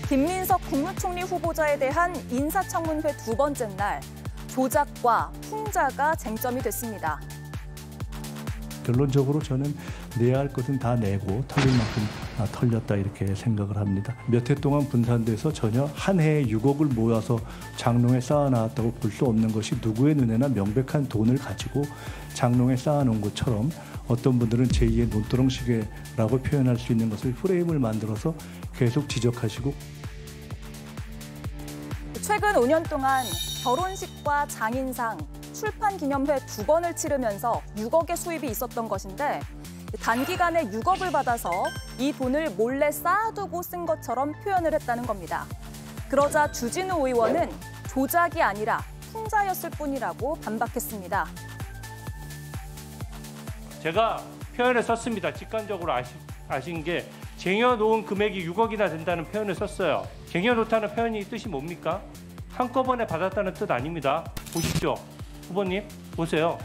김민석 국무총리 후보자에 대한 인사청문회 두 번째 날, 조작과 풍자가 쟁점이 됐습니다. 결론적으로 저는 내야 할 것은 다 내고 털릴 만큼 털렸다 이렇게 생각을 합니다. 몇 해 동안 분산돼서 전혀 한 해에 6억을 모아서 장롱에 쌓아놨다고 볼 수 없는 것이 누구의 눈에나 명백한 돈을 가지고 장롱에 쌓아놓은 것처럼 어떤 분들은 제2의 논두렁시계라고 표현할 수 있는 것을 프레임을 만들어서 계속 지적하시고 최근 5년 동안 결혼식과 장인상, 출판기념회 2번을 치르면서 6억의 수입이 있었던 것인데 단기간에 6억을 받아서 이 돈을 몰래 쌓아두고 쓴 것처럼 표현을 했다는 겁니다. 그러자 주진우 의원은 조작이 아니라 풍자였을 뿐이라고 반박했습니다. 제가 표현을 썼습니다. 직관적으로 아신 게 쟁여놓은 금액이 6억이나 된다는 표현을 썼어요. 쟁여놓다는 표현이 뜻이 뭡니까? 한꺼번에 받았다는 뜻 아닙니다. 보십시오. 후보님, 보세요.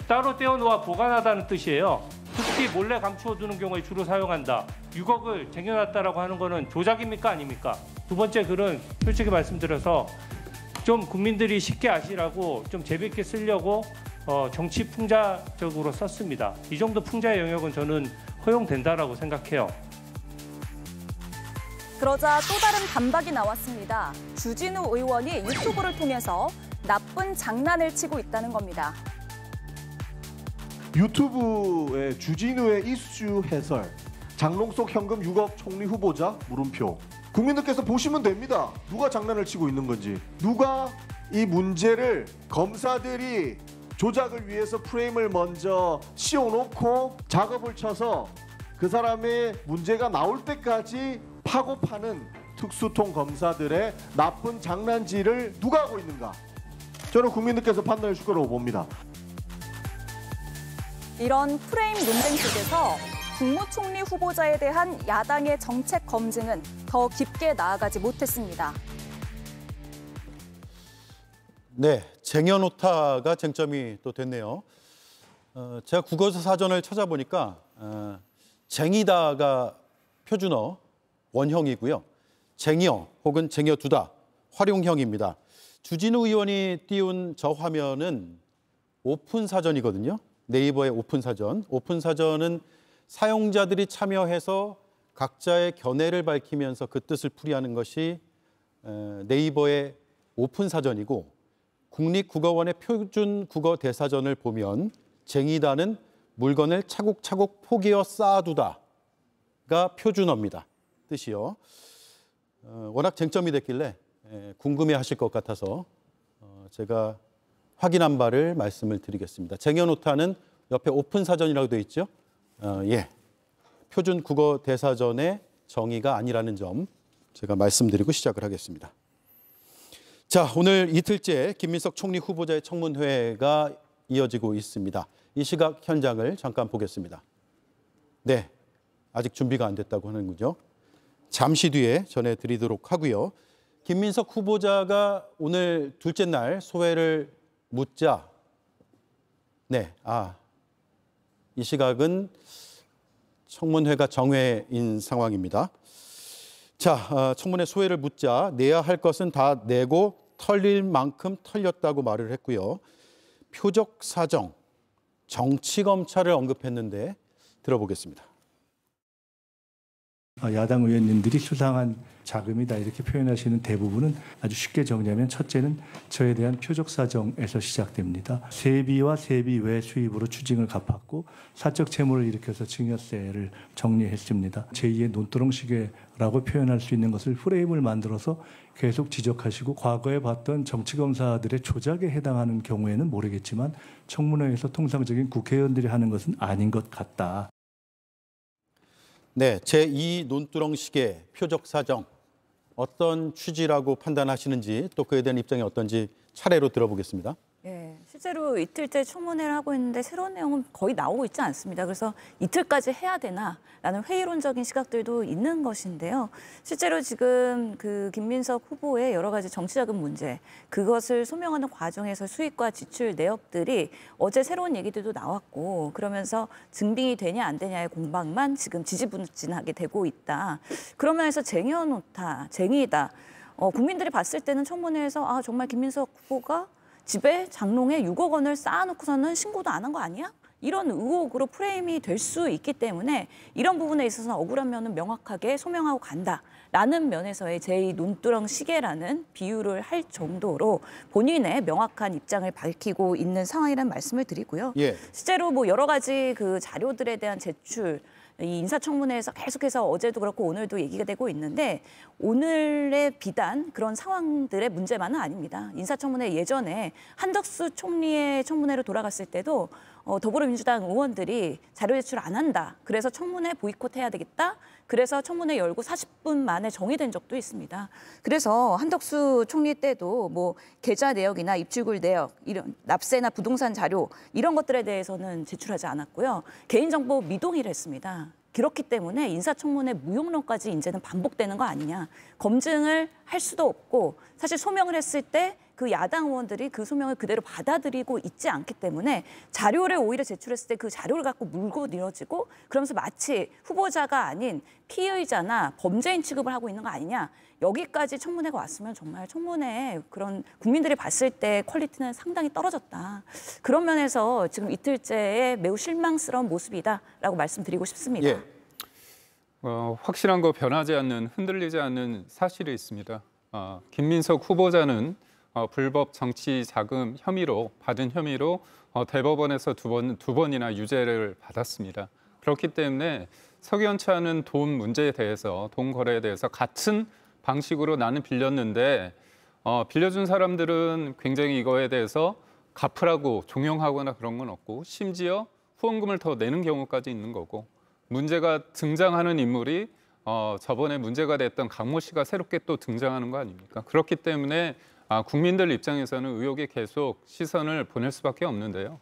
따로 떼어놓아 보관하다는 뜻이에요. 특히 몰래 감추어두는 경우에 주로 사용한다. 6억을 쟁여놨다라고 하는 거는 조작입니까? 아닙니까? 두 번째 글은 솔직히 말씀드려서 좀 국민들이 쉽게 아시라고 좀 재밌게 쓰려고 정치 풍자적으로 썼습니다. 이 정도 풍자의 영역은 저는 허용된다라고 생각해요. 그러자 또 다른 반박이 나왔습니다. 주진우 의원이 유튜브를 통해서 나쁜 장난을 치고 있다는 겁니다. 유튜브에 주진우의 이슈 해설, 장롱 속 현금 6억 총리 후보자 물음표. 국민들께서 보시면 됩니다. 누가 장난을 치고 있는 건지. 누가 이 문제를 검사들이 조작을 위해서 프레임을 먼저 씌워놓고 작업을 쳐서 그 사람의 문제가 나올 때까지 파고 파는 특수통 검사들의 나쁜 장난질을 누가 하고 있는가? 저는 국민들께서 판단해 줄 거라고 봅니다. 이런 프레임 논쟁 속에서 국무총리 후보자에 대한 야당의 정책 검증은 더 깊게 나아가지 못했습니다. 네, 쟁여놓다가 쟁점이 또 됐네요. 제가 국어사 사전을 찾아보니까 쟁이다가 표준어 원형이고요. 쟁여 혹은 쟁여두다 활용형입니다. 주진우 의원이 띄운 저 화면은 오픈 사전이거든요. 네이버의 오픈 사전. 오픈 사전은 사용자들이 참여해서 각자의 견해를 밝히면서 그 뜻을 풀이하는 것이 네이버의 오픈 사전이고, 국립국어원의 표준 국어 대사전을 보면 쟁이다는 물건을 차곡차곡 포개어 쌓아두다가 표준어입니다. 뜻이요. 워낙 쟁점이 됐길래 궁금해하실 것 같아서 제가 확인한 바를 말씀을 드리겠습니다. 쟁여놓다는 옆에 오픈 사전이라고 되어 있죠. 표준 국어 대사전의 정의가 아니라는 점 제가 말씀드리고 시작을 하겠습니다. 자, 오늘 이틀째 김민석 총리 후보자의 청문회가 이어지고 있습니다. 이 시각 현장을 잠깐 보겠습니다. 네, 아직 준비가 안 됐다고 하는군요. 잠시 뒤에 전해드리도록 하고요. 김민석 후보자가 오늘 둘째 날 소회를 묻자, 이 시각은 청문회가 정회인 상황입니다. 자, 청문회 소회를 묻자 내야 할 것은 다 내고 털릴 만큼 털렸다고 말을 했고요. 표적 사정, 정치 검찰을 언급했는데 들어보겠습니다. 야당 의원님들이 수상한 자금이다 이렇게 표현하시는 대부분은 아주 쉽게 정리하면 첫째는 저에 대한 표적 사정에서 시작됩니다. 세비와 세비 외 수입으로 추징을 갚았고 사적 채무를 일으켜서 증여세를 정리했습니다. 제2의 논두렁시계라고 표현할 수 있는 것을 프레임을 만들어서 계속 지적하시고 과거에 봤던 정치검사들의 조작에 해당하는 경우에는 모르겠지만 청문회에서 통상적인 국회의원들이 하는 것은 아닌 것 같다. 네, 제2 논두렁시계 표적 사정 어떤 취지라고 판단하시는지 또 그에 대한 입장이 어떤지 차례로 들어보겠습니다. 예, 실제로 이틀째 청문회를 하고 있는데 새로운 내용은 거의 나오고 있지 않습니다. 그래서 이틀까지 해야 되나라는 회의론적인 시각들도 있는 것인데요. 실제로 지금 그 김민석 후보의 여러 가지 정치자금 문제, 그것을 소명하는 과정에서 수익과 지출 내역들이 어제 새로운 얘기들도 나왔고, 그러면서 증빙이 되냐 안 되냐의 공방만 지금 지지부진하게 되고 있다. 그런 면에서 쟁여놓다, 쟁의다. 국민들이 봤을 때는 청문회에서 아 정말 김민석 후보가 집에 장롱에 6억 원을 쌓아놓고서는 신고도 안 한 거 아니야? 이런 의혹으로 프레임이 될 수 있기 때문에 이런 부분에 있어서는 억울한 면은 명확하게 소명하고 간다라는 면에서의 제2 논두렁 시계라는 비유를 할 정도로 본인의 명확한 입장을 밝히고 있는 상황이라는 말씀을 드리고요. 예. 실제로 뭐 여러 가지 그 자료들에 대한 제출, 이 인사청문회에서 계속해서 어제도 그렇고 오늘도 얘기가 되고 있는데 오늘의 비단 그런 상황들의 문제만은 아닙니다. 인사청문회 예전에 한덕수 총리의 청문회로 돌아갔을 때도 더불어민주당 의원들이 자료 제출 안 한다. 그래서 청문회 보이콧해야 되겠다. 그래서 청문회 열고 40분 만에 정의된 적도 있습니다. 그래서 한덕수 총리 때도 뭐 계좌 내역이나 입출금 내역, 이런 납세나 부동산 자료 이런 것들에 대해서는 제출하지 않았고요. 개인정보 미동의를 했습니다. 그렇기 때문에 인사청문회 무용론까지 이제는 반복되는 거 아니냐. 검증을 할 수도 없고 사실 소명을 했을 때 그 야당 의원들이 그 소명을 그대로 받아들이고 있지 않기 때문에 자료를 오히려 제출했을 때 그 자료를 갖고 물고 늘어지고 그러면서 마치 후보자가 아닌 피의자나 범죄인 취급을 하고 있는 거 아니냐. 여기까지 청문회가 왔으면 정말 청문회 그런 국민들이 봤을 때 퀄리티는 상당히 떨어졌다. 그런 면에서 지금 이틀째의 매우 실망스러운 모습이다라고 말씀드리고 싶습니다. 예. 확실한 거 변하지 않는, 흔들리지 않는 사실이 있습니다. 김민석 후보자는 불법 정치 자금 혐의로 받은 혐의로 대법원에서 두 번이나 유죄를 받았습니다. 그렇기 때문에 석연치 않은 돈 문제에 대해서, 돈 거래에 대해서 같은 방식으로 나는 빌렸는데 빌려준 사람들은 굉장히 이거에 대해서 갚으라고 종용하거나 그런 건 없고 심지어 후원금을 더 내는 경우까지 있는 거고 문제가 등장하는 인물이 저번에 문제가 됐던 강모 씨가 새롭게 또 등장하는 거 아닙니까? 그렇기 때문에 국민들 입장에서는 의혹에 계속 시선을 보낼 수밖에 없는데요.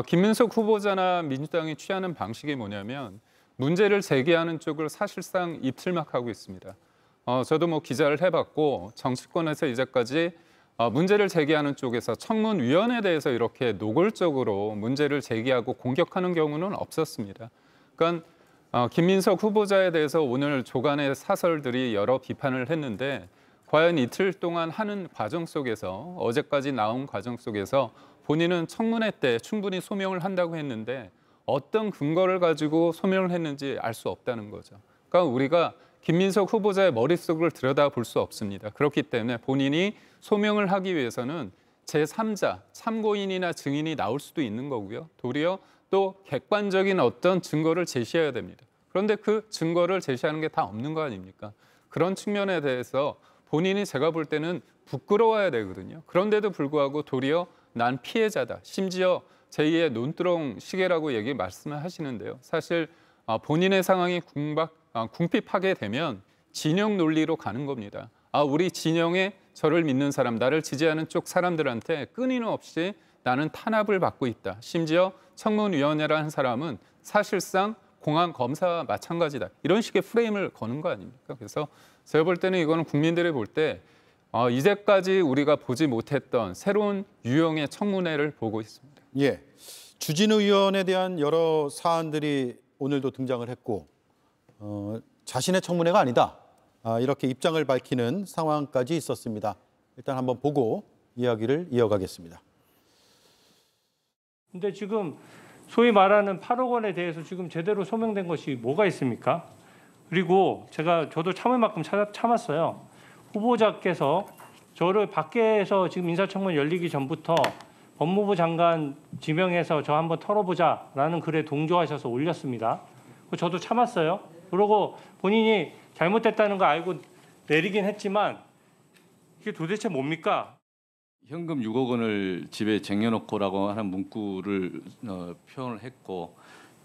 김민석 후보자나 민주당이 취하는 방식이 뭐냐면 문제를 제기하는 쪽을 사실상 입틀막하고 있습니다. 저도 뭐 기자를 해봤고 정치권에서 이제까지 문제를 제기하는 쪽에서 청문위원회에 대해서 이렇게 노골적으로 문제를 제기하고 공격하는 경우는 없었습니다. 그러니까 김민석 후보자에 대해서 오늘 조간의 사설들이 여러 비판을 했는데 과연 이틀 동안 하는 과정 속에서 어제까지 나온 과정 속에서 본인은 청문회 때 충분히 소명을 한다고 했는데 어떤 근거를 가지고 소명을 했는지 알 수 없다는 거죠. 그러니까 우리가 김민석 후보자의 머릿속을 들여다볼 수 없습니다. 그렇기 때문에 본인이 소명을 하기 위해서는 제3자, 참고인이나 증인이 나올 수도 있는 거고요. 도리어 또 객관적인 어떤 증거를 제시해야 됩니다. 그런데 그 증거를 제시하는 게 다 없는 거 아닙니까? 그런 측면에 대해서 본인이 제가 볼 때는 부끄러워야 되거든요. 그런데도 불구하고 도리어 난 피해자다. 심지어 제2의 논두렁 시계라고 말씀을 하시는데요. 사실 본인의 상황이 궁핍하게 되면 진영 논리로 가는 겁니다. 우리 진영에 저를 믿는 사람, 나를 지지하는 쪽 사람들한테 끊임없이 나는 탄압을 받고 있다. 심지어 청문위원회라는 사람은 사실상 공안 검사와 마찬가지다. 이런 식의 프레임을 거는 거 아닙니까? 그래서 제가 볼 때는 이거는 국민들이 볼 때 이제까지 우리가 보지 못했던 새로운 유형의 청문회를 보고 있습니다. 예, 주진우 의원에 대한 여러 사안들이 오늘도 등장을 했고 자신의 청문회가 아니다. 이렇게 입장을 밝히는 상황까지 있었습니다. 일단 한번 보고 이야기를 이어가겠습니다. 근데 지금 소위 말하는 8억 원에 대해서 지금 제대로 소명된 것이 뭐가 있습니까? 그리고 저도 참을 만큼 참았어요. 후보자께서 저를 밖에서 지금 인사청문 열리기 전부터 법무부 장관 지명해서 저 한번 털어보자라는 글에 동조하셔서 올렸습니다. 저도 참았어요. 그러고 본인이 잘못됐다는 거 알고 내리긴 했지만 이게 도대체 뭡니까? 현금 6억 원을 집에 쟁여놓고라고 하는 문구를 표현을 했고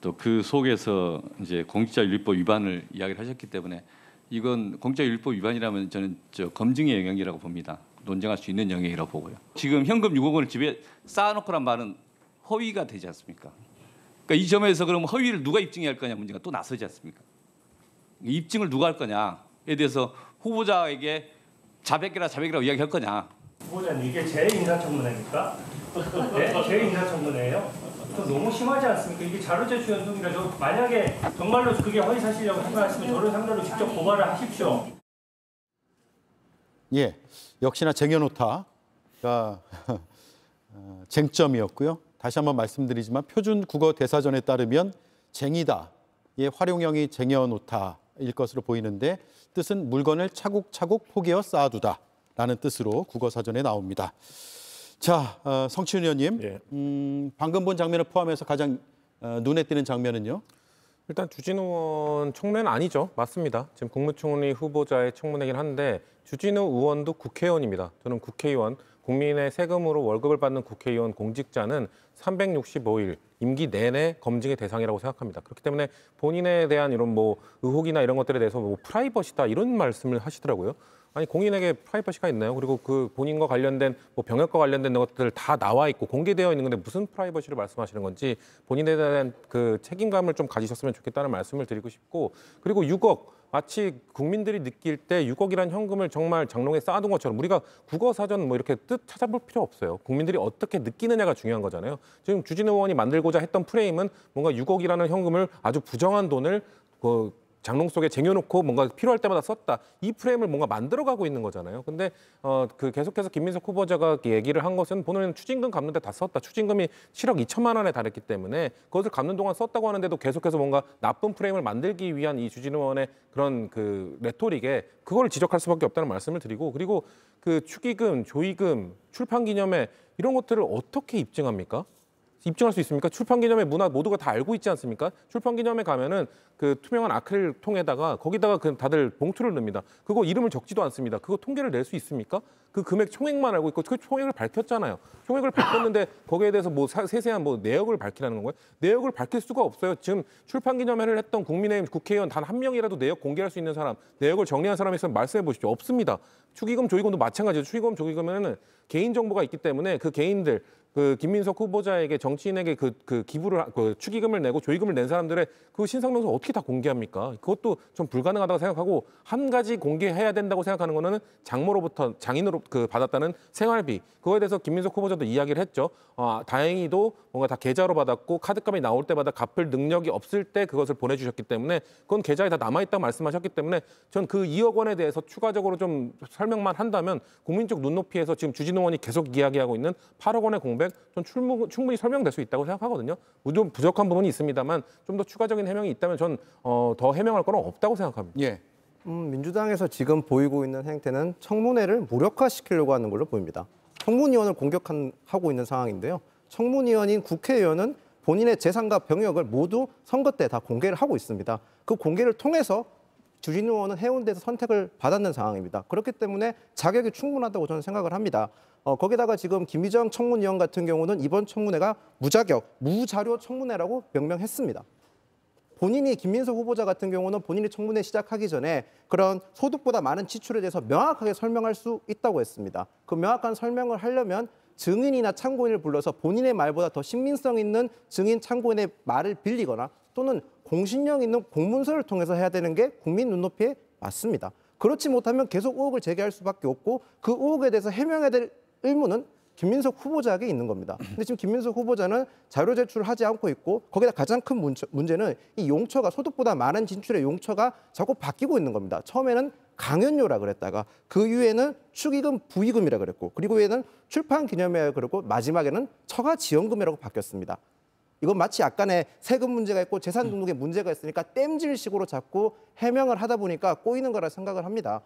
또 그 속에서 이제 공직자윤리법 위반을 이야기를 하셨기 때문에 이건 공직자윤리법 위반이라면 저는 검증의 영역이라고 봅니다. 논쟁할 수 있는 영역이라고 보고요. 지금 현금 6억 원을 집에 쌓아놓고란 말은 허위가 되지 않습니까? 그러니까 이 점에서 그럼 허위를 누가 입증해야 할 거냐 문제가 또 나서지 않습니까? 입증을 누가 할 거냐에 대해서 후보자에게 자백이라고 이야기할 거냐. 후보자님 이게 제 인사청문회입니까? 네? 제 인사청문회예요? 너무 심하지 않습니까? 이게 자료 제출 연속이라 만약에 정말로 그게 허위 사실이라고 생각하시면 저를 상대로 직접 고발을 하십시오. 예, 역시나 쟁여놓다가 쟁점이었고요. 다시 한번 말씀드리지만 표준 국어 대사전에 따르면 쟁이다의 활용형이 쟁여놓다일 것으로 보이는데 뜻은 물건을 차곡차곡 포개어 쌓아두다라는 뜻으로 국어사전에 나옵니다. 자, 성치훈 의원님, 예. 방금 본 장면을 포함해서 가장 눈에 띄는 장면은요? 일단 주진우 의원 청문회는 아니죠. 맞습니다. 지금 국무총리 후보자의 청문회긴 한데 주진우 의원도 국회의원입니다. 저는 국회의원, 국민의 세금으로 월급을 받는 국회의원 공직자는 365일 임기 내내 검증의 대상이라고 생각합니다. 그렇기 때문에 본인에 대한 이런 뭐 의혹이나 이런 것들에 대해서 뭐 프라이버시다 이런 말씀을 하시더라고요. 아니 공인에게 프라이버시가 있나요? 그리고 그 본인과 관련된 뭐 병역과 관련된 것들 다 나와 있고 공개되어 있는 건데 무슨 프라이버시를 말씀하시는 건지 본인에 대한 그 책임감을 좀 가지셨으면 좋겠다는 말씀을 드리고 싶고, 그리고 6억 마치 국민들이 느낄 때 6억이라는 현금을 정말 장롱에 쌓아둔 것처럼 우리가 국어사전 뭐 이렇게 뜻 찾아볼 필요 없어요. 국민들이 어떻게 느끼느냐가 중요한 거잖아요. 지금 주진우 의원이 만들고자 했던 프레임은 뭔가 6억이라는 현금을 아주 부정한 돈을 장롱 속에 쟁여놓고 뭔가 필요할 때마다 썼다. 이 프레임을 뭔가 만들어가고 있는 거잖아요. 근데 그 계속해서 김민석 후보자가 얘기를 한 것은 본인은 추징금 갚는데 다 썼다. 추징금이 7억 2천만 원에 달했기 때문에 그것을 갚는 동안 썼다고 하는데도 계속해서 뭔가 나쁜 프레임을 만들기 위한 이 주진우 의원의 그런 그 레토릭에 그걸 지적할 수밖에 없다는 말씀을 드리고, 그리고 그 축의금, 조의금, 출판기념회 이런 것들을 어떻게 입증합니까? 입증할 수 있습니까? 출판기념회 문화 모두가 다 알고 있지 않습니까? 출판기념회 가면은 그 투명한 아크릴 통에다가 거기다가 그 다들 봉투를 넣습니다. 그거 이름을 적지도 않습니다. 그거 통계를 낼 수 있습니까? 그 금액 총액만 알고 있고 그 총액을 밝혔잖아요. 총액을 밝혔는데 거기에 대해서 뭐 세세한 뭐 내역을 밝히라는 거예요? 내역을 밝힐 수가 없어요. 지금 출판기념회를 했던 국민의힘 국회의원 단 한 명이라도 내역 공개할 수 있는 사람, 내역을 정리한 사람이 있으면 말씀해 보십시오. 없습니다. 축의금, 조의금도 마찬가지죠. 축의금, 조의금에는 개인 정보가 있기 때문에 그 개인들 그 김민석 후보자에게 정치인에게 그 기부를 축의금을 내고 조의금을 낸 사람들의 그 신상명세 어떻게 다 공개합니까? 그것도 좀 불가능하다고 생각하고, 한 가지 공개해야 된다고 생각하는 거는 장모로부터 장인으로 받았다는 생활비, 그거에 대해서 김민석 후보자도 이야기를 했죠. 다행히도 뭔가 다 계좌로 받았고 카드값이 나올 때마다 갚을 능력이 없을 때 그것을 보내주셨기 때문에 그건 계좌에 다 남아있다고 말씀하셨기 때문에 전 그 2억 원에 대해서 추가적으로 좀 설명만 한다면 국민적 눈높이에서 지금 주진우 의원이 계속 이야기하고 있는 8억 원의 공백 전 충분히 설명될 수 있다고 생각하거든요. 좀 부족한 부분이 있습니다만 좀 더 추가적인 해명이 있다면 전 더 해명할 건 없다고 생각합니다. 예. 민주당에서 지금 보이고 있는 행태는 청문회를 무력화시키려고 하는 걸로 보입니다. 청문위원을 공격하고 있는 상황인데요. 청문위원인 국회의원은 본인의 재산과 병역을 모두 선거 때 다 공개를 하고 있습니다. 그 공개를 통해서 주진우 의원은 해운대에서 선택을 받았는 상황입니다. 그렇기 때문에 자격이 충분하다고 저는 생각을 합니다. 거기다가 지금 김희정 청문위원 같은 경우는 이번 청문회가 무자격, 무자료 청문회라고 명명했습니다. 본인이 김민석 후보자 같은 경우는 본인이 청문회 시작하기 전에 그런 소득보다 많은 지출에 대해서 명확하게 설명할 수 있다고 했습니다. 그 명확한 설명을 하려면 증인이나 참고인을 불러서 본인의 말보다 더 신빙성 있는 증인, 참고인의 말을 빌리거나 또는 공신력 있는 공문서를 통해서 해야 되는 게 국민 눈높이에 맞습니다. 그렇지 못하면 계속 의혹을 제기할 수밖에 없고 그 의혹에 대해서 해명해야 될 의무는 김민석 후보자에게 있는 겁니다. 근데 지금 김민석 후보자는 자료 제출을 하지 않고 있고 거기다 가장 큰 문제는 이 용처가 소득보다 많은 진출의 용처가 자꾸 바뀌고 있는 겁니다. 처음에는 강연료라 그랬다가 그 이후에는 축의금, 부의금이라 그랬고 그리고 후에는 출판기념회라 그랬고 마지막에는 처가지원금이라고 바뀌었습니다. 이건 마치 약간의 세금 문제가 있고 재산 등록에 문제가 있으니까 땜질식으로 자꾸 해명을 하다 보니까 꼬이는 거라 생각을 합니다.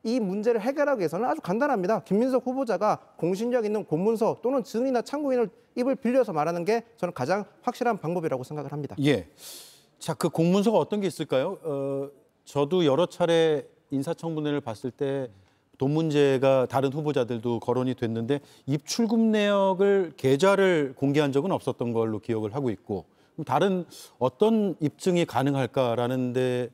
이 문제를 해결하기 위해서는 아주 간단합니다. 김민석 후보자가 공신력 있는 공문서 또는 증인이나 참고인을 입을 빌려서 말하는 게 저는 가장 확실한 방법이라고 생각을 합니다. 예. 자, 그 공문서가 어떤 게 있을까요? 저도 여러 차례 인사청문회를 봤을 때 돈 문제가 다른 후보자들도 거론이 됐는데 입출금 내역을 계좌를 공개한 적은 없었던 걸로 기억을 하고 있고 다른 어떤 입증이 가능할까라는 데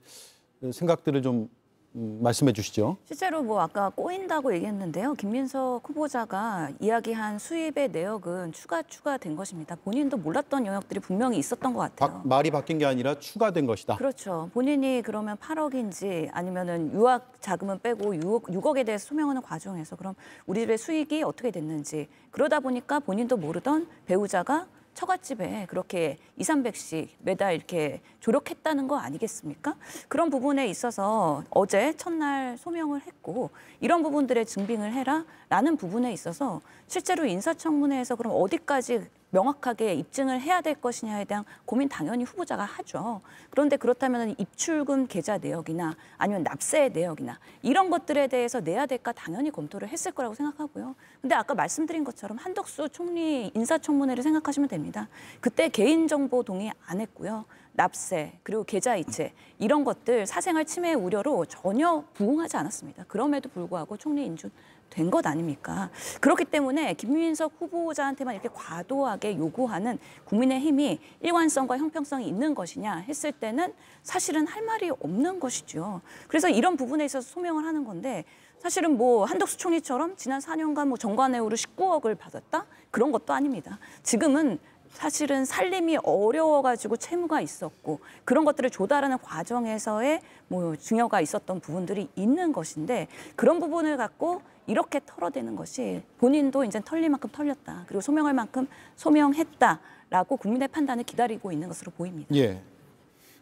생각들을 좀 말씀해 주시죠. 실제로 뭐 아까 꼬인다고 얘기했는데요. 김민석 후보자가 이야기한 수입의 내역은 추가된 것입니다. 본인도 몰랐던 영역들이 분명히 있었던 것 같아요. 말이 바뀐 게 아니라 추가된 것이다. 그렇죠. 본인이 그러면 8억인지 아니면은 유학 자금은 빼고 6억에 대해서 소명하는 과정에서 그럼 우리들의 수익이 어떻게 됐는지 그러다 보니까 본인도 모르던 배우자가 처갓집에 그렇게 200~300씩 매달 이렇게 조력했다는 거 아니겠습니까? 그런 부분에 있어서 어제 첫날 소명을 했고 이런 부분들에 증빙을 해라라는 부분에 있어서 실제로 인사청문회에서 그럼 어디까지 명확하게 입증을 해야 될 것이냐에 대한 고민 당연히 후보자가 하죠. 그런데 그렇다면 입출금 계좌 내역이나 아니면 납세 내역이나 이런 것들에 대해서 내야 될까 당연히 검토를 했을 거라고 생각하고요. 근데 아까 말씀드린 것처럼 한덕수 총리 인사청문회를 생각하시면 됩니다. 그때 개인정보 동의 안 했고요. 납세 그리고 계좌이체 이런 것들 사생활 침해 우려로 전혀 부응하지 않았습니다. 그럼에도 불구하고 총리 인준된 것 아닙니까? 그렇기 때문에 김민석 후보자한테만 이렇게 과도하게 요구하는 국민의힘이 일관성과 형평성이 있는 것이냐 했을 때는 사실은 할 말이 없는 것이죠. 그래서 이런 부분에 있어서 소명을 하는 건데 사실은 뭐 한덕수 총리처럼 지난 4년간 뭐 정관예우로 19억을 받았다? 그런 것도 아닙니다. 지금은 사실은 살림이 어려워가지고 채무가 있었고 그런 것들을 조달하는 과정에서의 뭐 증여가 있었던 부분들이 있는 것인데 그런 부분을 갖고 이렇게 털어대는 것이 본인도 이제 털릴 만큼 털렸다. 그리고 소명할 만큼 소명했다라고 국민의 판단을 기다리고 있는 것으로 보입니다. 예.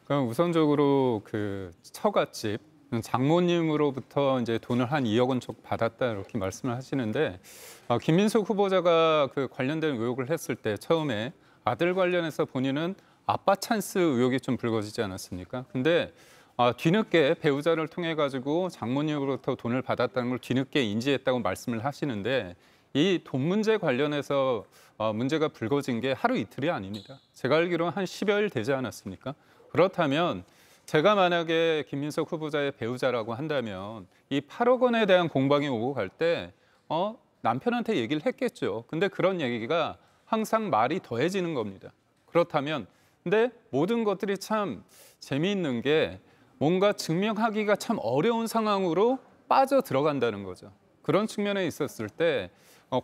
그럼 우선적으로 그 처갓집 장모님으로부터 이제 돈을 한 2억 원 쪽 받았다 이렇게 말씀을 하시는데 김민석 후보자가 그 관련된 의혹을 했을 때 처음에 아들 관련해서 본인은 아빠 찬스 의혹이 좀 불거지지 않았습니까? 근데 뒤늦게 배우자를 통해 가지고 장모님으로부터 돈을 받았다는 걸 뒤늦게 인지했다고 말씀을 하시는데 이 돈 문제 관련해서 문제가 불거진 게 하루 이틀이 아닙니다. 제가 알기로는 한 10여일 되지 않았습니까? 그렇다면 제가 만약에 김민석 후보자의 배우자라고 한다면 이 8억 원에 대한 공방이 오고 갈 때 남편한테 얘기를 했겠죠. 근데 그런 얘기가 항상 말이 더해지는 겁니다. 그렇다면 근데 모든 것들이 참 재미있는 게 뭔가 증명하기가 참 어려운 상황으로 빠져 들어간다는 거죠. 그런 측면에 있었을 때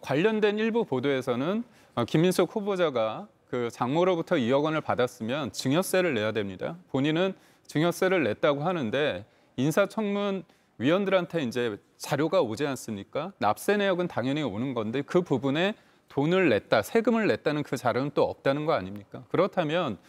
관련된 일부 보도에서는 김민석 후보자가 그 장모로부터 2억 원을 받았으면 증여세를 내야 됩니다. 본인은 증여세를 냈다고 하는데 인사청문 위원들한테 이제 자료가 오지 않습니까? 납세 내역은 당연히 오는 건데 그 부분에 돈을 냈다, 세금을 냈다는 그 자료는 또 없다는 거 아닙니까? 그렇다면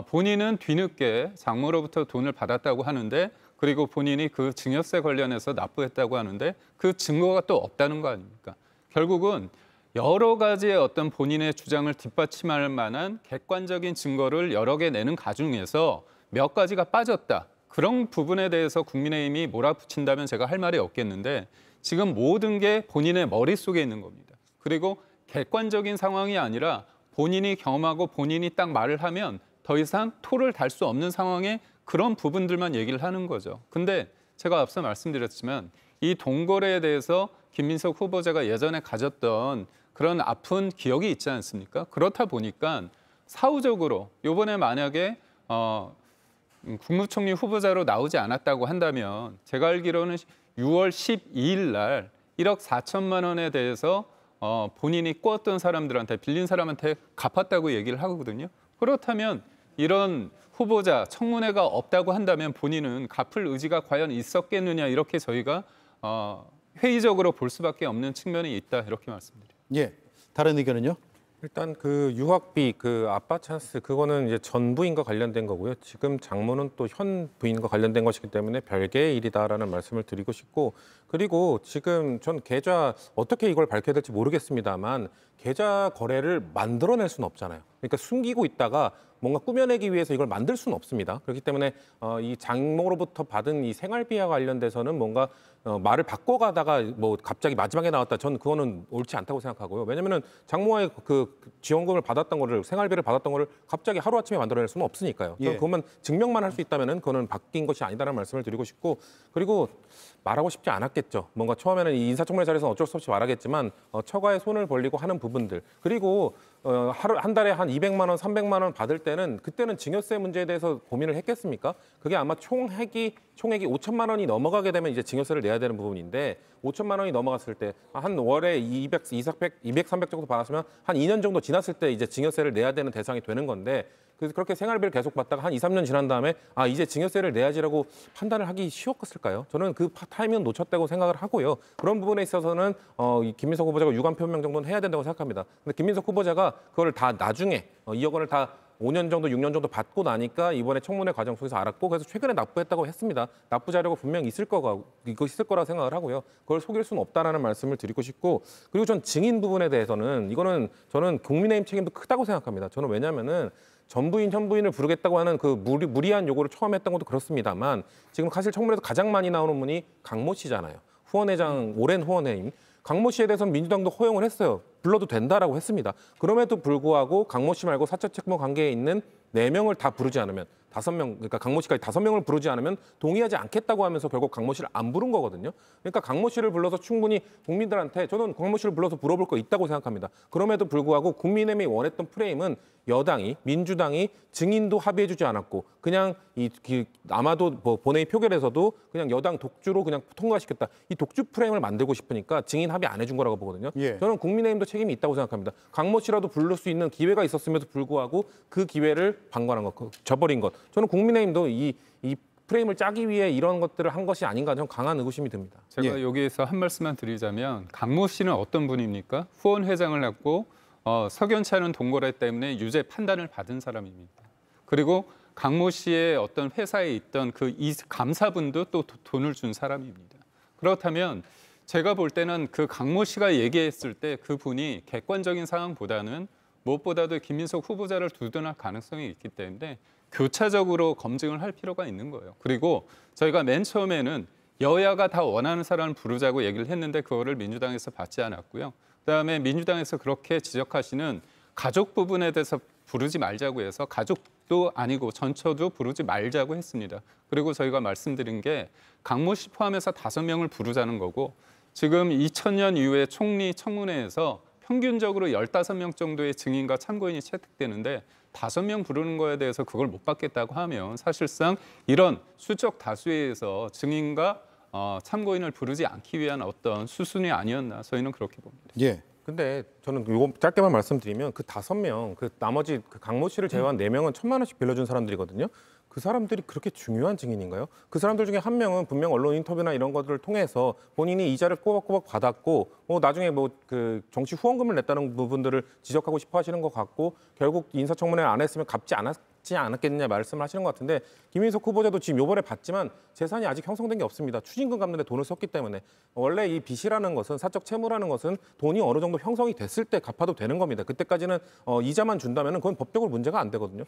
본인은 뒤늦게 장모로부터 돈을 받았다고 하는데 그리고 본인이 그 증여세 관련해서 납부했다고 하는데 그 증거가 또 없다는 거 아닙니까? 결국은 여러 가지의 어떤 본인의 주장을 뒷받침할 만한 객관적인 증거를 여러 개 내는 가중에서 몇 가지가 빠졌다. 그런 부분에 대해서 국민의힘이 몰아붙인다면 제가 할 말이 없겠는데 지금 모든 게 본인의 머릿속에 있는 겁니다. 그리고 객관적인 상황이 아니라 본인이 경험하고 본인이 딱 말을 하면 더 이상 토를 달 수 없는 상황에 그런 부분들만 얘기를 하는 거죠. 근데 제가 앞서 말씀드렸지만 이 동거래에 대해서 김민석 후보자가 예전에 가졌던 그런 아픈 기억이 있지 않습니까? 그렇다 보니까 사후적으로 이번에 만약에 국무총리 후보자로 나오지 않았다고 한다면 제가 알기로는 6월 12일 날 1억 4천만 원에 대해서 본인이 꿔었던 사람들한테 빌린 사람한테 갚았다고 얘기를 하거든요. 그렇다면 이런 후보자 청문회가 없다고 한다면 본인은 갚을 의지가 과연 있었겠느냐 이렇게 저희가 회의적으로 볼 수밖에 없는 측면이 있다 이렇게 말씀드립니다. 예. 다른 의견은요? 일단 그 유학비 그 아빠 찬스 그거는 이제 전 부인과 관련된 거고요. 지금 장모는 또 현 부인과 관련된 것이기 때문에 별개의 일이다라는 말씀을 드리고 싶고 그리고 지금 전 계좌 어떻게 이걸 밝혀야 될지 모르겠습니다만 계좌 거래를 만들어낼 수는 없잖아요. 그러니까 숨기고 있다가 뭔가 꾸며내기 위해서 이걸 만들 수는 없습니다. 그렇기 때문에 이 장모로부터 받은 이 생활비와 관련돼서는 뭔가 말을 바꿔가다가 뭐 갑자기 마지막에 나왔다. 전 그거는 옳지 않다고 생각하고요. 왜냐면은 장모의 그 지원금을 받았던 거를 생활비를 받았던 거를 갑자기 하루아침에 만들어낼 수는 없으니까요. 예. 그것만 증명만 할 수 있다면은 그거는 바뀐 것이 아니다라는 말씀을 드리고 싶고 그리고 말하고 싶지 않았겠죠. 뭔가 처음에는 이 인사청문회 자리에서는 어쩔 수 없이 말하겠지만 처가에 손을 벌리고 하는 부분들 그리고 한 달에 한 200만 원, 300만 원 받을 때는 그때는 증여세 문제에 대해서 고민을 했겠습니까? 그게 아마 총액이 5천만 원이 넘어가게 되면 이제 증여세를 내야 되는 부분인데 5천만 원이 넘어갔을 때 한 월에 200, 300 정도 받았으면 한 2년 정도 지났을 때 이제 증여세를 내야 되는 대상이 되는 건데 그래서 그렇게 생활비를 계속 받다가 한 2, 3년 지난 다음에 이제 증여세를 내야지라고 판단을 하기 쉬웠을까요? 저는 그 타이밍을 놓쳤다고 생각을 하고요. 그런 부분에 있어서는 이 김민석 후보자가 유감 표명 정도는 해야 된다고 생각합니다. 근데 김민석 후보자가 그걸 다 나중에 2억 원을 다 5년 정도, 6년 정도 받고 나니까 이번에 청문회 과정 속에서 알았고 그래서 최근에 납부했다고 했습니다. 납부 자료가 분명히 있을 거라 생각을 하고요. 그걸 속일 수는 없다라는 말씀을 드리고 싶고 그리고 전 증인 부분에 대해서는 이거는 저는 국민의힘 책임도 크다고 생각합니다. 저는 왜냐하면은 전부인, 현부인을 부르겠다고 하는 그 무리한 요구를 처음 했던 것도 그렇습니다만 지금 사실 청문회에서 가장 많이 나오는 분이 강모 씨잖아요. 후원회장, 오랜 후원회임. 강모 씨에 대해서는 민주당도 허용을 했어요. 불러도 된다라고 했습니다. 그럼에도 불구하고 강모 씨 말고 사적 책무 관계에 있는 4명을 다 부르지 않으면 5명, 그러니까 강모 씨까지 5명을 부르지 않으면 동의하지 않겠다고 하면서 결국 강모 씨를 안 부른 거거든요. 그러니까 강모 씨를 불러서 충분히 국민들한테 저는 강모 씨를 불러서 물어볼 거 있다고 생각합니다. 그럼에도 불구하고 국민의힘이 원했던 프레임은 여당이, 민주당이 증인도 합의해주지 않았고 그냥 아마도 본회의 표결에서도 그냥 여당 독주로 그냥 통과시켰다. 이 독주 프레임을 만들고 싶으니까 증인 합의 안 해준 거라고 보거든요. 예. 저는 국민의힘도 책임이 있다고 생각합니다. 강모 씨라도 부를 수 있는 기회가 있었음에도 불구하고 그 기회를 방관한 것, 저버린 것. 저는 국민의힘도 이 프레임을 짜기 위해 이런 것들을 한 것이 아닌가 저는 강한 의구심이 듭니다. 제가 여기에서 한 말씀만 드리자면 강모 씨는 어떤 분입니까? 후원 회장을 했고 석연치 않은 동거래 때문에 유죄 판단을 받은 사람입니다. 그리고 강모 씨의 어떤 회사에 있던 이 감사분도 또 돈을 준 사람입니다. 그렇다면 제가 볼 때는 그 강모 씨가 얘기했을 때 그분이 객관적인 상황보다는 무엇보다도 김민석 후보자를 두둔할 가능성이 있기 때문에 교차적으로 검증을 할 필요가 있는 거예요. 그리고 저희가 맨 처음에는 여야가 다 원하는 사람을 부르자고 얘기를 했는데 그거를 민주당에서 받지 않았고요. 그다음에 민주당에서 그렇게 지적하시는 가족 부분에 대해서 부르지 말자고 해서 가족도 아니고 전처도 부르지 말자고 했습니다. 그리고 저희가 말씀드린 게 강모 씨 포함해서 5명을 부르자는 거고 지금 2000년 이후에 총리 청문회에서 평균적으로 15명 정도의 증인과 참고인이 채택되는데 5명 부르는 거에 대해서 그걸 못 받겠다고 하면 사실상 이런 수적 다수에 의해서 증인과 참고인을 부르지 않기 위한 어떤 수순이 아니었나 저희는 그렇게 봅니다. 예. 근데 저는 이거 짧게만 말씀드리면 그 5명, 나머지 강모 씨를 제외한 4명은 1,000만 원씩 빌려준 사람들이거든요. 그 사람들이 그렇게 중요한 증인인가요? 그 사람들 중에 한 명은 분명 언론 인터뷰나 이런 것들을 통해서 본인이 이자를 꼬박꼬박 받았고 나중에 그 정치 후원금을 냈다는 부분들을 지적하고 싶어 하시는 것 같고 결국 인사청문회를 안 했으면 갚지 않았겠느냐 말씀을 하시는 것 같은데 김민석 후보자도 지금 요번에 받지만 재산이 아직 형성된 게 없습니다. 추징금 갚는 데 돈을 썼기 때문에 원래 이 빚이라는 것은 사적 채무라는 것은 돈이 어느 정도 형성이 됐을 때 갚아도 되는 겁니다. 그때까지는 이자만 준다면 그건 법적으로 문제가 안 되거든요.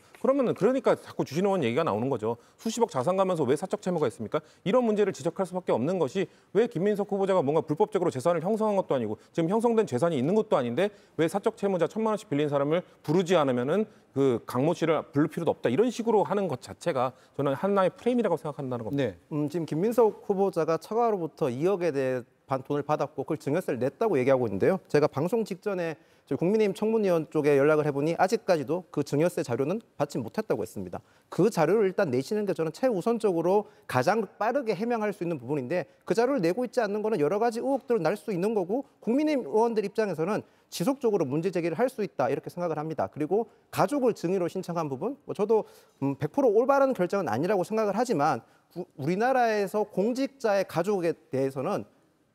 그러니까 자꾸 주진우 의원 얘기가 나오는 거죠. 수십억 자산 가면서 왜 사적 채무가 있습니까? 이런 문제를 지적할 수밖에 없는 것이 왜 김민석 후보자가 뭔가 불법적으로 재산을 형성한 것도 아니고 지금 형성된 재산이 있는 것도 아닌데 왜 사적 채무자 1,000만 원씩 빌린 사람을 부르지 않으면은 그 강모 씨를 부를 필요도 없다. 이런 식으로 하는 것 자체가 저는 하나의 프레임이라고 생각한다는 겁니다. 네. 지금 김민석 후보자가 처가로부터 2억에 대해 돈을 받았고 그걸 증여세를 냈다고 얘기하고 있는데요. 제가 방송 직전에 국민의힘 청문위원 쪽에 연락을 해보니 아직까지도 그 증여세 자료는 받지 못했다고 했습니다. 그 자료를 일단 내시는 게 저는 최우선적으로 가장 빠르게 해명할 수 있는 부분인데 그 자료를 내고 있지 않는 거는 여러 가지 의혹들을 날 수 있는 거고 국민의힘 의원들 입장에서는 지속적으로 문제 제기를 할 수 있다 이렇게 생각을 합니다. 그리고 가족을 증인으로 신청한 부분 저도 100% 올바른 결정은 아니라고 생각을 하지만 우리나라에서 공직자의 가족에 대해서는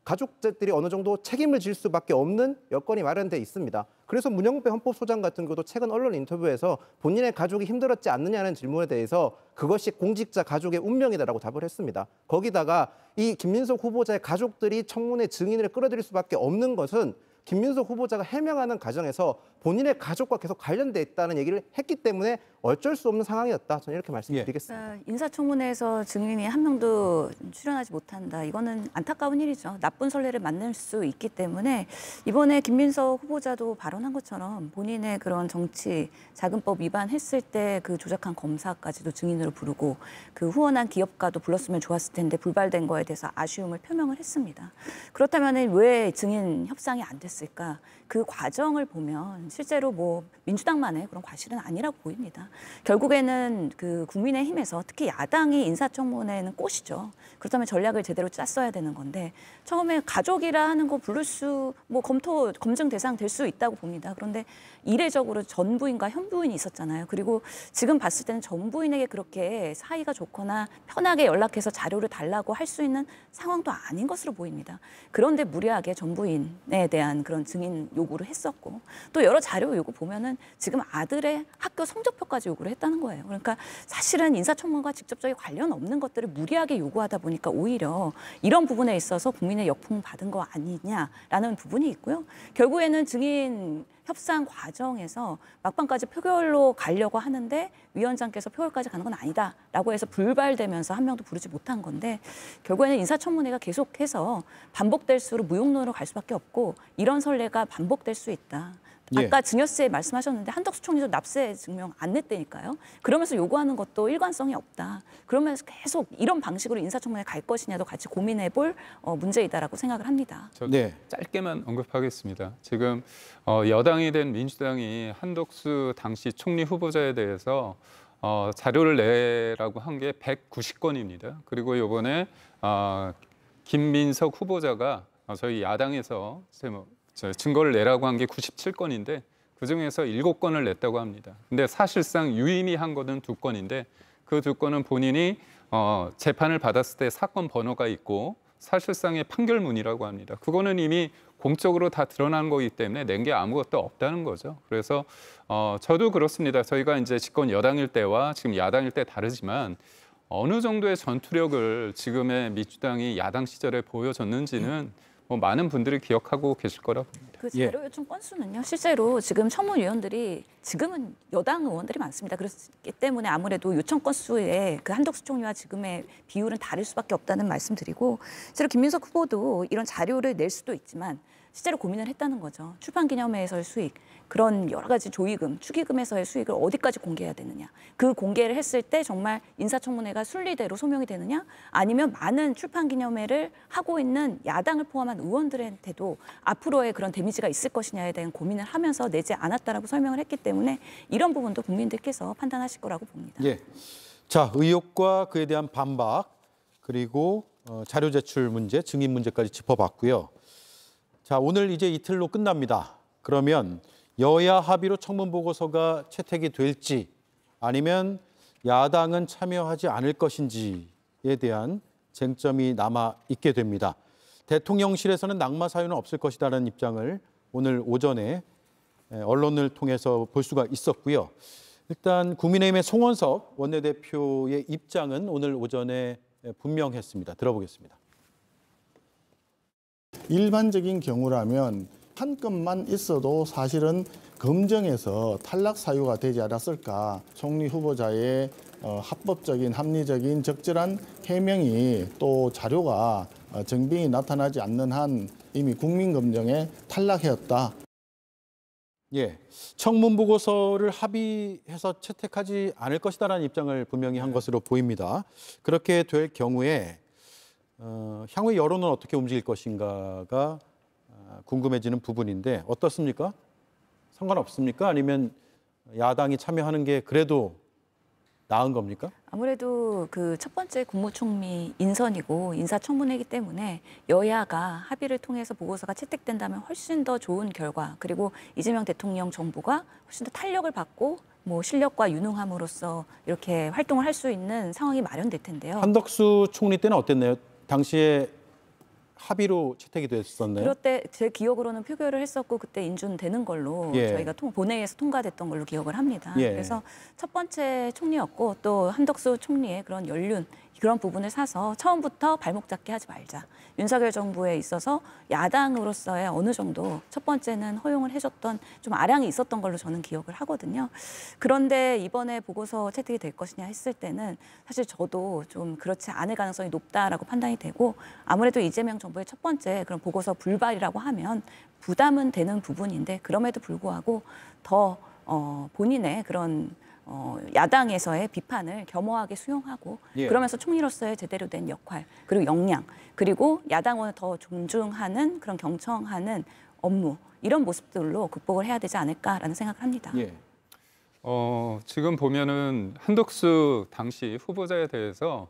가족들이 어느 정도 책임을 질 수밖에 없는 여건이 마련돼 있습니다. 그래서 문영배 헌법소장 같은 경우도 최근 언론 인터뷰에서 본인의 가족이 힘들었지 않느냐는 질문에 대해서 그것이 공직자 가족의 운명이다라고 답을 했습니다. 거기다가 이 김민석 후보자의 가족들이 청문회 증인을 끌어들일 수밖에 없는 것은 김민석 후보자가 해명하는 과정에서 본인의 가족과 계속 관련돼 있다는 얘기를 했기 때문에 어쩔 수 없는 상황이었다. 저는 이렇게 말씀드리겠습니다. 인사청문회에서 증인이 한 명도 출연하지 못한다. 이거는 안타까운 일이죠. 나쁜 선례를 만날 수 있기 때문에 이번에 김민석 후보자도 발언한 것처럼 본인의 그런 정치 자금법 위반했을 때 그 조작한 검사까지도 증인으로 부르고 그 후원한 기업가도 불렀으면 좋았을 텐데 불발된 거에 대해서 아쉬움을 표명을 했습니다. 그렇다면 왜 증인 협상이 안 됐을까? 됐을까? 그 과정을 보면 실제로 뭐 민주당만의 그런 과실은 아니라고 보입니다. 결국에는 그 국민의힘에서 특히 야당이 인사청문회는 꽃이죠. 그렇다면 전략을 제대로 짰어야 되는 건데 처음에 가족이라 하는 거 부를 수 뭐 검증 대상 될 수 있다고 봅니다. 그런데 이례적으로 전 부인과 현 부인이 있었잖아요. 그리고 지금 봤을 때는 전 부인에게 그렇게 사이가 좋거나 편하게 연락해서 자료를 달라고 할 수 있는 상황도 아닌 것으로 보입니다. 그런데 무리하게 전 부인에 대한 그런 증인 요구를 했었고 또 여러 자료 요구 보면은 지금 아들의 학교 성적표까지 요구를 했다는 거예요. 그러니까 사실은 인사청문과 직접적인 관련 없는 것들을 무리하게 요구하다 보니까 오히려 이런 부분에 있어서 국민의 역풍 받은 거 아니냐라는 부분이 있고요. 결국에는 증인 협상 과정에서 막판까지 표결로 가려고 하는데 위원장께서 표결까지 가는 건 아니다라고 해서 불발되면서 한 명도 부르지 못한 건데 결국에는 인사청문회가 계속해서 반복될수록 무용론으로 갈 수밖에 없고 이런 선례가 반복될 수 있다. 아까 증여 씨 말씀하셨는데 한덕수 총리도 납세 증명 안 냈다니까요. 그러면서 요구하는 것도 일관성이 없다. 그러면서 계속 이런 방식으로 인사청문회 갈 것이냐도 같이 고민해볼 문제이다라고 생각을 합니다. 짧게만 언급하겠습니다. 지금 여당이 된 민주당이 한덕수 당시 총리 후보자에 대해서 자료를 내라고 한 게 190건입니다. 그리고 이번에 김민석 후보자가 저희 야당에서 증거를 내라고 한 게 97건인데 그중에서 7건을 냈다고 합니다. 근데 사실상 유임이 한 거는 2건인데 그 2건은 본인이 재판을 받았을 때 사건 번호가 있고 사실상의 판결문이라고 합니다. 그거는 이미 공적으로 다 드러난 거기 때문에 낸 게 아무것도 없다는 거죠. 그래서 저도 그렇습니다. 저희가 이제 집권 여당일 때와 지금 야당일 때 다르지만 어느 정도의 전투력을 지금의 민주당이 야당 시절에 보여줬는지는 뭐 많은 분들이 기억하고 계실 거라 봅니다. 그 자료 요청 건수는요. 실제로 지금 청문위원들이 지금은 여당 의원들이 많습니다. 그렇기 때문에 아무래도 요청 건수의 그 한덕수 총리와 지금의 비율은 다를 수밖에 없다는 말씀드리고 실제로 김민석 후보도 이런 자료를 낼 수도 있지만 실제로 고민을 했다는 거죠. 출판기념회에서의 수익, 그런 여러 가지 조의금, 축의금에서의 수익을 어디까지 공개해야 되느냐. 그 공개를 했을 때 정말 인사청문회가 순리대로 소명이 되느냐 아니면 많은 출판기념회를 하고 있는 야당을 포함한 의원들한테도 앞으로의 그런 데미지가 있을 것이냐에 대한 고민을 하면서 내지 않았다라고 설명을 했기 때문에 이런 부분도 국민들께서 판단하실 거라고 봅니다. 자, 의혹과 그에 대한 반박 그리고 자료 제출 문제, 증인 문제까지 짚어봤고요. 자, 오늘 이제 이틀로 끝납니다. 그러면 여야 합의로 청문 보고서가 채택이 될지 아니면 야당은 참여하지 않을 것인지에 대한 쟁점이 남아 있게 됩니다. 대통령실에서는 낙마 사유는 없을 것이다라는 입장을 오늘 오전에 언론을 통해서 볼 수가 있었고요. 일단 국민의힘의 송원석 원내대표의 입장은 오늘 오전에 분명했습니다. 들어보겠습니다. 일반적인 경우라면 한 건만 있어도 사실은 검증에서 탈락 사유가 되지 않았을까. 총리 후보자의 합법적인, 합리적인, 적절한 해명이 또 자료가 정빙이 나타나지 않는 한 이미 국민검증에 탈락해왔다. 청문 보고서를 합의해서 채택하지 않을 것이다라는 입장을 분명히 한 것으로 보입니다. 그렇게 될 경우에 향후 여론은 어떻게 움직일 것인가가 궁금해지는 부분인데 어떻습니까? 상관없습니까? 아니면 야당이 참여하는 게 그래도 나은 겁니까? 아무래도 그 첫 번째 국무총리 인선이고 인사청문회이기 때문에 여야가 합의를 통해서 보고서가 채택된다면 훨씬 더 좋은 결과 그리고 이재명 대통령 정부가 훨씬 더 탄력을 받고 뭐 실력과 유능함으로써 이렇게 활동을 할 수 있는 상황이 마련될 텐데요. 한덕수 총리 때는 어땠나요? 당시에 합의로 채택이 됐었나요? 그럴 때 제 기억으로는 표결을 했었고 그때 인준되는 걸로 저희가 본회의에서 통과됐던 걸로 기억을 합니다. 그래서 첫 번째 총리였고 또 한덕수 총리의 그런 연륜 그런 부분을 사서 처음부터 발목 잡게 하지 말자. 윤석열 정부에 있어서 야당으로서의 어느 정도 첫 번째는 허용을 해줬던 좀 아량이 있었던 걸로 저는 기억을 하거든요. 그런데 이번에 보고서 채택이 될 것이냐 했을 때는 사실 저도 좀 그렇지 않을 가능성이 높다라고 판단이 되고 아무래도 이재명 정부의 첫 번째 그런 보고서 불발이라고 하면 부담은 되는 부분인데 그럼에도 불구하고 더 본인의 그런 야당에서의 비판을 겸허하게 수용하고 그러면서 총리로서의 제대로 된 역할 그리고 역량 그리고 야당원을 더 존중하는 그런 경청하는 업무 이런 모습들로 극복을 해야 되지 않을까라는 생각을 합니다. 예. 지금 보면은 한덕수 당시 후보자에 대해서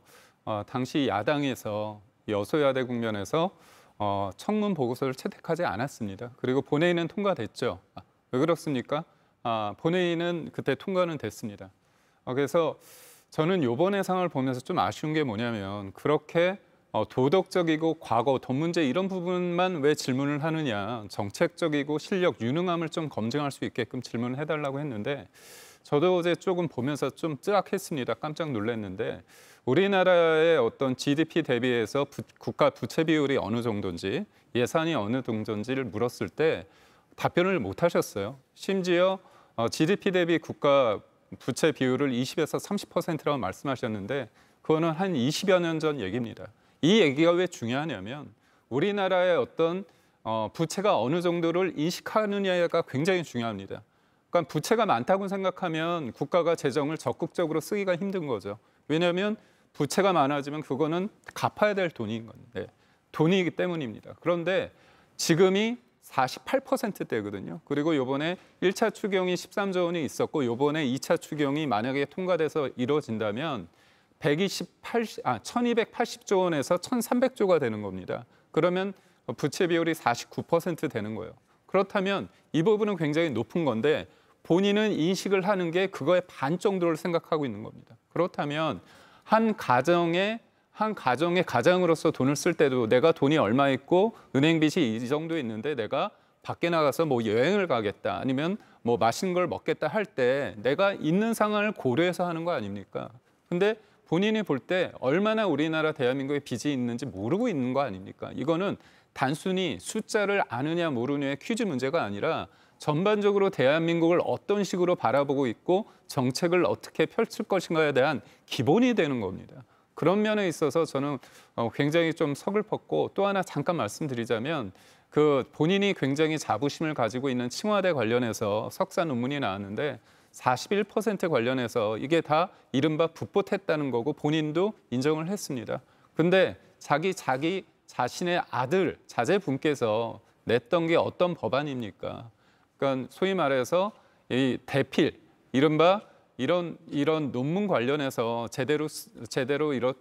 당시 야당에서 여소야대 국면에서 청문 보고서를 채택하지 않았습니다. 그리고 본회의는 통과됐죠. 왜 그렇습니까? 본회의는 그때 통과는 됐습니다. 그래서 저는 이번 해상을 보면서 좀 아쉬운 게 뭐냐면 그렇게 도덕적이고 과거, 돈 문제 이런 부분만 왜 질문을 하느냐. 정책적이고 실력, 유능함을 좀 검증할 수 있게끔 질문을 해달라고 했는데 저도 어제 조금 보면서 좀 쯔악했습니다. 깜짝 놀랐는데 우리나라의 어떤 GDP 대비해서 국가 부채 비율이 어느 정도인지 예산이 어느 정도인지를 물었을 때 답변을 못 하셨어요. 심지어 GDP 대비 국가 부채 비율을 20에서 30%라고 말씀하셨는데 그거는 한 20여 년 전 얘기입니다. 이 얘기가 왜 중요하냐면 우리나라의 어떤 부채가 어느 정도를 인식하느냐가 굉장히 중요합니다. 그러니까 부채가 많다고 생각하면 국가가 재정을 적극적으로 쓰기가 힘든 거죠. 왜냐하면 부채가 많아지면 그거는 갚아야 될 돈인 건데 돈이기 때문입니다. 그런데 지금이 48%대거든요. 그리고 이번에 1차 추경이 13조 원이 있었고 이번에 2차 추경이 만약에 통과돼서 이루어진다면 1280조 원에서 1300조가 되는 겁니다. 그러면 부채 비율이 49% 되는 거예요. 그렇다면 이 부분은 굉장히 높은 건데 본인은 인식을 하는 게 그거의 반 정도를 생각하고 있는 겁니다. 그렇다면 한 가정의 가장으로서 돈을 쓸 때도 내가 돈이 얼마 있고 은행 빚이 이 정도 있는데 내가 밖에 나가서 뭐 여행을 가겠다 아니면 뭐 맛있는 걸 먹겠다 할 때 내가 있는 상황을 고려해서 하는 거 아닙니까? 근데 본인이 볼 때 얼마나 우리나라 대한민국에 빚이 있는지 모르고 있는 거 아닙니까? 이거는 단순히 숫자를 아느냐 모르느냐의 퀴즈 문제가 아니라 전반적으로 대한민국을 어떤 식으로 바라보고 있고 정책을 어떻게 펼칠 것인가에 대한 기본이 되는 겁니다. 그런 면에 있어서 저는 굉장히 좀 서글펐고 또 하나 잠깐 말씀드리자면 그 본인이 굉장히 자부심을 가지고 있는 칭화대 관련해서 석사 논문이 나왔는데 41% 관련해서 이게 다 이른바 북봇했다는 거고 본인도 인정을 했습니다. 근데 자기 자신의 아들, 자제분께서 냈던 게 어떤 법안입니까? 그러니까 소위 말해서 이 대필, 이른바 이런 논문 관련해서 제대로 이런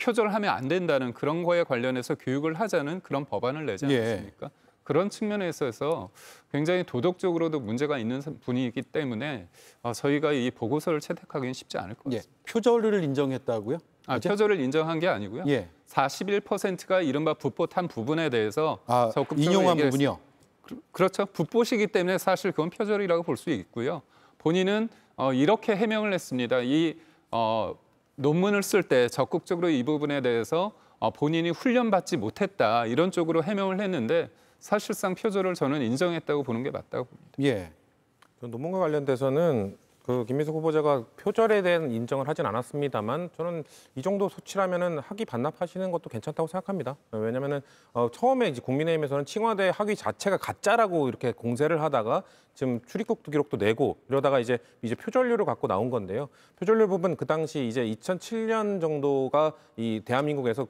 표절하면 안 된다는 그런 거에 관련해서 교육을 하자는 그런 법안을 내지 않았습니까? 그런 측면에 있어서 굉장히 도덕적으로도 문제가 있는 분이기 때문에 저희가 이 보고서를 채택하기는 쉽지 않을 것 같습니다. 표절을 인정했다고요? 표절을 인정한 게 아니고요. 41%가 이른바 북봇한 부분에 대해서 적극적으로 인용한 부분이요? 그렇죠. 북봇이기 때문에 사실 그건 표절이라고 볼 수 있고요. 본인은 이렇게 해명을 했습니다. 이 논문을 쓸 때 적극적으로 이 부분에 대해서 본인이 훈련받지 못했다 이런 쪽으로 해명을 했는데 사실상 표절을 저는 인정했다고 보는 게 맞다고 봅니다. 예. 논문과 관련돼서는 그 김민석 후보자가 표절에 대한 인정을 하진 않았습니다만 저는 이 정도 수치라면은 학위 반납하시는 것도 괜찮다고 생각합니다. 왜냐하면은 처음에 이제 국민의힘에서는 칭화대 학위 자체가 가짜라고 이렇게 공세를 하다가 지금 출입국 기록도 내고 이러다가 이제 표절료를 갖고 나온 건데요. 표절료 부분 그 당시 이제 2007년 정도가 이 대한민국에서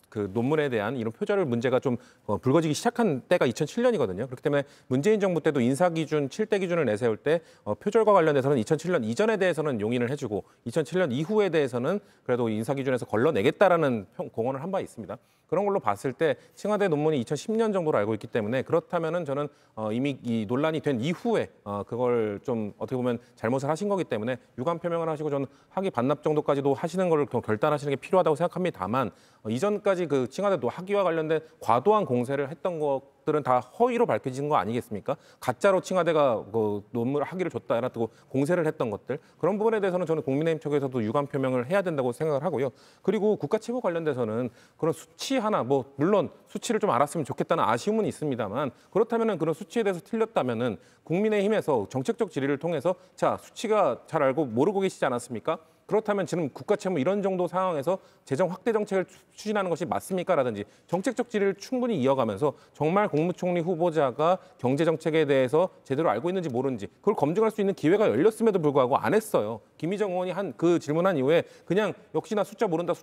그 논문에 대한 이런 표절 문제가 좀 불거지기 시작한 때가 2007년이거든요. 그렇기 때문에 문재인 정부 때도 인사 기준 7대 기준을 내세울 때 표절과 관련해서는 2007년 이전에 대해서는 용인을 해주고 2007년 이후에 대해서는 그래도 인사 기준에서 걸러내겠다라는 공언을 한 바 있습니다. 그런 걸로 봤을 때 칭화대 논문이 2010년 정도로 알고 있기 때문에 그렇다면은 저는 이미 이 논란이 된 이후에 그걸 좀 어떻게 보면 잘못을 하신 거기 때문에 유감 표명을 하시고 저는 학위 반납 정도까지도 하시는 걸 결단하시는 게 필요하다고 생각합니다만 이전까지 그 칭화대 학위와 관련된 과도한 공세를 했던 것들은 다 허위로 밝혀진 거 아니겠습니까? 가짜로 칭화대가 그 논문 학위를 줬다라고 공세를 했던 것들 그런 부분에 대해서는 저는 국민의힘 쪽에서도 유감 표명을 해야 된다고 생각을 하고요. 그리고 국가 채무 관련돼서는 그런 수치 하나 물론 수치를 좀 알았으면 좋겠다는 아쉬움은 있습니다만 그렇다면은 그런 수치에 대해서 틀렸다면은 국민의힘에서 정책적 질의를 통해서 자 수치가 잘 알고 모르고 계시지 않았습니까? 그렇다면 지금 국가 채무 이런 정도 상황에서 재정 확대 정책을 추진하는 것이 맞습니까? 라든지 정책적 질의를 충분히 이어가면서 정말 국무총리 후보자가 경제 정책에 대해서 제대로 알고 있는지 모르는지 그걸 검증할 수 있는 기회가 열렸음에도 불구하고 안 했어요. 김희정 의원이 한 그 질문한 이후에 그냥 역시나 숫자 모른다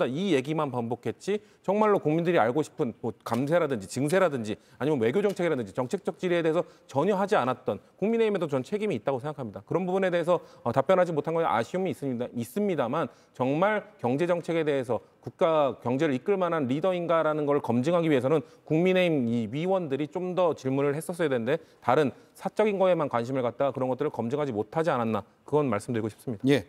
이 얘기만 반복했지 정말로 국민들이 알고 싶은 뭐 감세라든지 증세라든지 아니면 외교 정책이라든지 정책적 질의에 대해서 전혀 하지 않았던 국민의힘에도 전 책임이 있다고 생각합니다. 그런 부분에 대해서 답변하지 못한 건 아쉬움이 있습니다만 정말 경제 정책에 대해서 국가 경제를 이끌 만한 리더인가라는 걸 검증하기 위해서는 국민의힘 이 위원들이 좀 더 질문을 했었어야 되는데 다른 사적인 거에만 관심을 갖다가 그런 것들을 검증하지 못하지 않았나 그건 말씀드리고 싶습니다. 예.